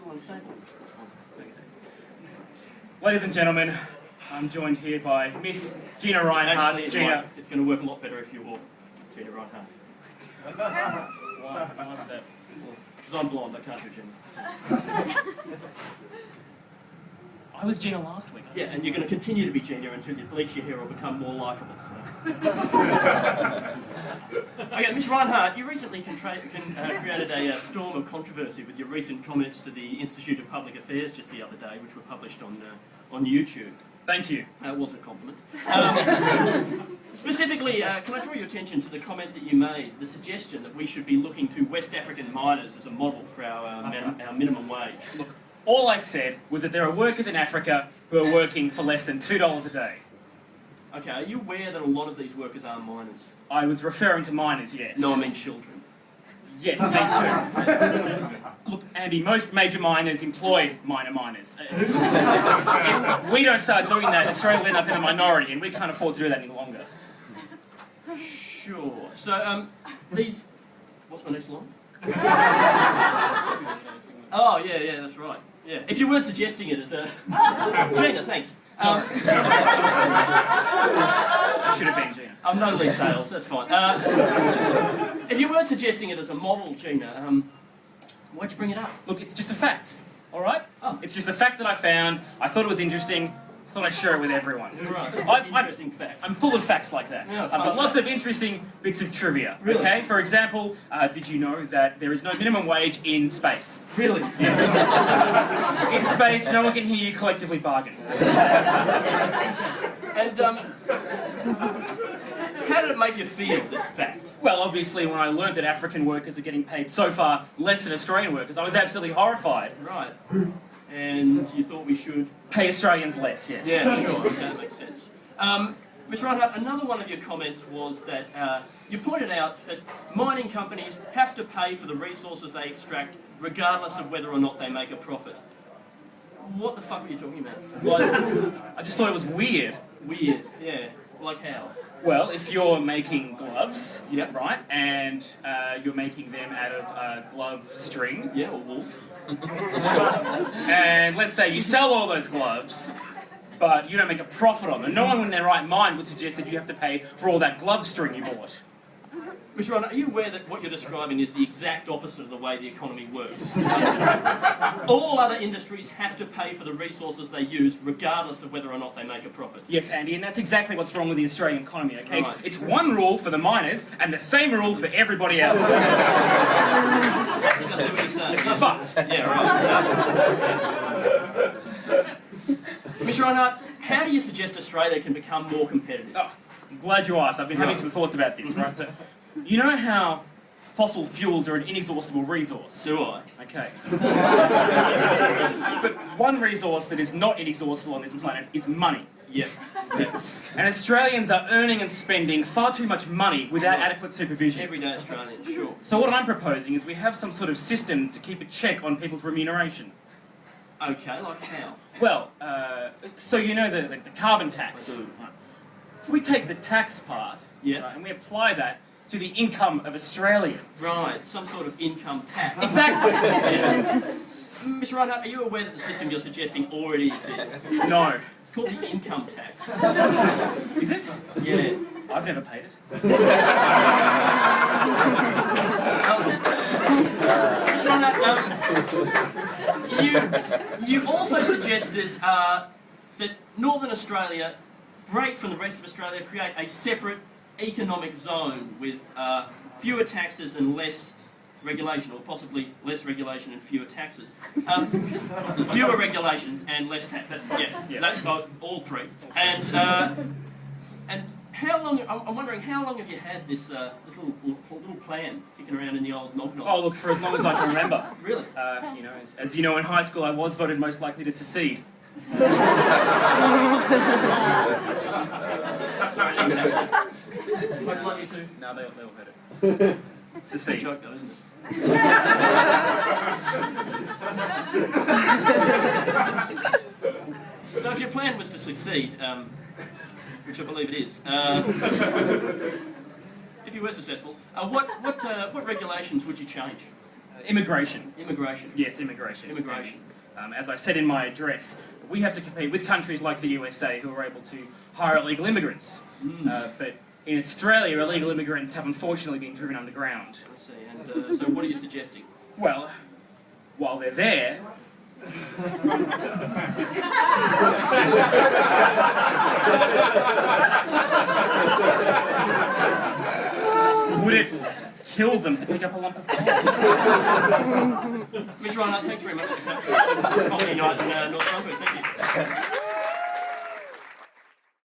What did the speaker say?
unstable. That's fine. Okay. Ladies and gentlemen, I'm joined here by Miss Gina Rinehart. Actually, Gina, it's going to work a lot better if you walk Gina Rinehart. why would that? Because I'm blind, I can't do Gina. I was Gina last week. Yeah, and you're going to continue to be Gina until you bleach your hair or become more likeable. So. Okay, Miss Rinehart, you recently created a storm of controversy with your recent comments to the Institute of Public Affairs just the other day, which were published on YouTube. Thank you. It wasn't a compliment. Specifically, can I draw your attention to the comment that you made, the suggestion that we should be looking to West African miners as a model for our minimum wage? Look, all I said was that there are workers in Africa who are working for less than $2 a day. Okay, are you aware that a lot of these workers are miners? I was referring to miners, yes. No, I mean children. Yes, me too. Look, Andy, most major miners employ miners. If we don't start doing that, Australia will end up in a minority, and we can't afford to do that any longer. Sure. So, these... What's my next line? Oh, yeah, that's right. Yeah. If you weren't suggesting it as a... Gina, thanks. Should have been Gina. I'm no Lee Sales, that's fine. If you weren't suggesting it as a model, Gina, why'd you bring it up? Look, it's just a fact, all right? Oh. It's just a fact that I found. I thought it was interesting. I thought I'd share it with everyone. Right, just I'm- an interesting fact. I'm full of facts like that. Yeah, I've fun got lots facts. of interesting bits of trivia. Really? Okay, for example, did you know that there is no minimum wage in space? Really? Yes. In space, no one can hear you collectively bargain. And, how did it make you feel, this fact? Well, obviously, when I learned that African workers are getting paid so far less than Australian workers, I was absolutely horrified. Right. And you thought we should... Pay Australians less, yes. Yeah, sure, okay, that makes sense. Ms. Rinehart, another one of your comments was that you pointed out that mining companies have to pay for the resources they extract regardless of whether or not they make a profit. What the fuck were you talking about? Like, I just thought it was weird. Weird, yeah. Like how? Well, if you're making gloves, Yep. right, and you're making them out of glove string, Yeah, or wool. and let's say you sell all those gloves, but you don't make a profit on them, no one in their right mind would suggest that you have to pay for all that glove string you bought. Mr. Rinehart, are you aware that what you're describing is the exact opposite of the way the economy works? All other industries have to pay for the resources they use regardless of whether or not they make a profit. Yes, Andy, and that's exactly what's wrong with the Australian economy, okay? Right. It's one rule for the miners and the same rule for everybody else. I think I see what you're saying. It's fucked. Yeah, right. Mr. Rinehart, how do you suggest Australia can become more competitive? Oh, I'm glad you asked. I've been having some thoughts about this, right? So, you know how fossil fuels are an inexhaustible resource? So I. Okay. But one resource that is not inexhaustible on this planet is money. Yep. Okay. And Australians are earning and spending far too much money without adequate supervision. Everyday Australian, sure. So what I'm proposing is we have some sort of system to keep a check on people's remuneration. Okay, like how? Well, so you know the carbon tax. I do. Right. If we take the tax part, Yeah. right, and we apply that to the income of Australians. Right, some sort of income tax. Exactly. Yeah. Mr. Rinehart, are you aware that the system you're suggesting already exists? No. It's called the income tax. Is it? Yeah. I've never paid it. Mr. Rinehart, you also suggested that Northern Australia break from the rest of Australia, create a separate economic zone with fewer taxes and less regulation, or possibly less regulation and fewer taxes. Fewer regulations and less tax. That's all three. And how long? I'm wondering how long have you had this little plan kicking around in the old nog nog? Oh, look, for as long as I can remember. Really? You know, as you know, in high school I was voted most likely to secede. Sorry, most likely to. No, they'll heard it. Secede. It's a joke though, isn't it? So if your plan was to succeed, which I believe it is, if you were successful, what regulations would you change? Immigration. Immigration. Yes, immigration. Immigration. As I said in my address, we have to compete with countries like the USA who are able to hire illegal immigrants. But in Australia, illegal immigrants have unfortunately been driven underground. I see. And so what are you suggesting? Well, while they're there, would it kill them to pick up a lump of coal? Ms. Rinehart, thanks very much for coming. Coffee night in North Brunswick. Thank you.